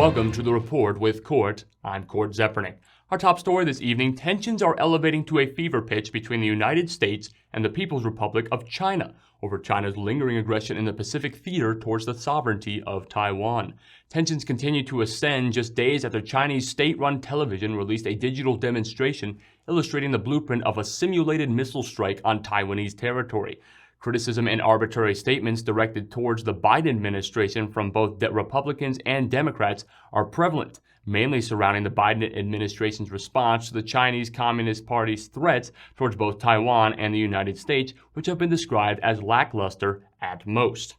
Welcome to the Report with Court. I'm Court Zepernick. Our top story this evening, tensions are elevating to a fever pitch between the United States and the People's Republic of China over China's lingering aggression in the Pacific theater towards the sovereignty of Taiwan. Tensions continue to ascend just days after Chinese state-run television released a digital demonstration illustrating the blueprint of a simulated missile strike on Taiwanese territory. Criticism and arbitrary statements directed towards the Biden administration from both Republicans and Democrats are prevalent, mainly surrounding the Biden administration's response to the Chinese Communist Party's threats towards both Taiwan and the United States, which have been described as lackluster at most.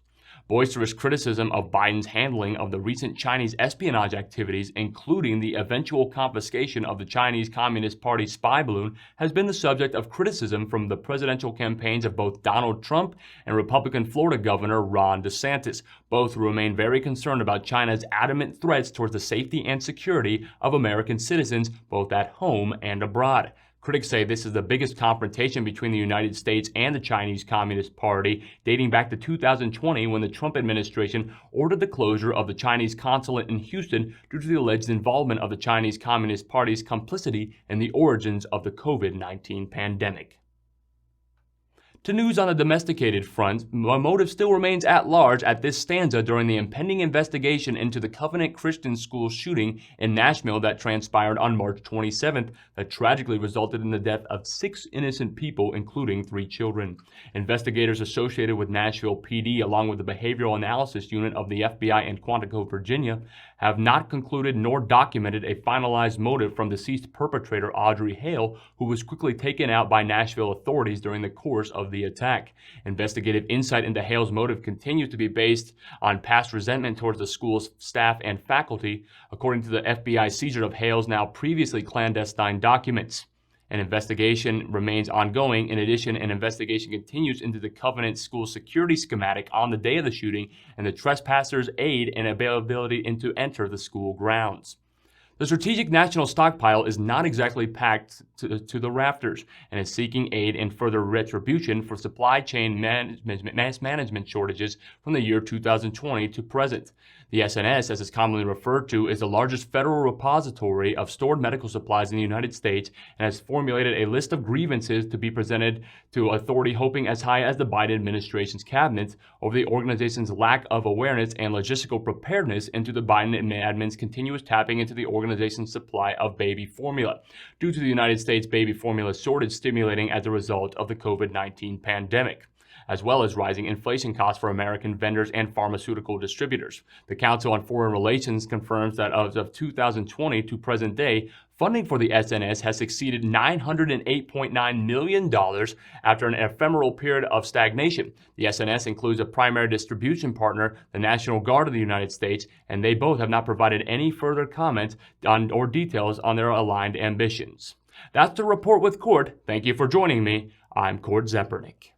Boisterous criticism of Biden's handling of the recent Chinese espionage activities, including the eventual confiscation of the Chinese Communist Party spy balloon, has been the subject of criticism from the presidential campaigns of both Donald Trump and Republican Florida Governor Ron DeSantis, both who remain very concerned about China's adamant threats towards the safety and security of American citizens, both at home and abroad. Critics say this is the biggest confrontation between the United States and the Chinese Communist Party, dating back to 2020 when the Trump administration ordered the closure of the Chinese consulate in Houston due to the alleged involvement of the Chinese Communist Party's complicity in the origins of the COVID-19 pandemic. To news on the domesticated front, a motive still remains at large at this stanza during the impending investigation into the Covenant Christian School shooting in Nashville that transpired on March 27th that tragically resulted in the death of 6 innocent people, including 3 children. Investigators associated with Nashville PD, along with the Behavioral Analysis Unit of the FBI in Quantico, Virginia, have not concluded nor documented a finalized motive from deceased perpetrator Audrey Hale, who was quickly taken out by Nashville authorities during the course of the attack. Investigative insight into Hale's motive continues to be based on past resentment towards the school's staff and faculty, according to the FBI seizure of Hale's now previously clandestine documents. An investigation remains ongoing. In addition, an investigation continues into the Covenant School security schematic on the day of the shooting and the trespassers' aid and availability to enter the school grounds. The Strategic National Stockpile is not exactly packed to the rafters and is seeking aid and further retribution for supply chain mass management shortages from the year 2020 to present. The SNS, as it's commonly referred to, is the largest federal repository of stored medical supplies in the United States and has formulated a list of grievances to be presented to authority hoping as high as the Biden administration's cabinet over the organization's lack of awareness and logistical preparedness into the Biden admin's continuous tapping into the organization's supply of baby formula, due to the United States baby formula shortage stimulating as a result of the COVID-19 pandemic, as well as rising inflation costs for American vendors and pharmaceutical distributors. The Council on Foreign Relations confirms that as of 2020 to present day, funding for the SNS has exceeded $908.9 million after an ephemeral period of stagnation. The SNS includes a primary distribution partner, the National Guard of the United States, and they both have not provided any further comment on or details on their aligned ambitions. That's the Report with Court. Thank you for joining me. I'm Court Zepernick.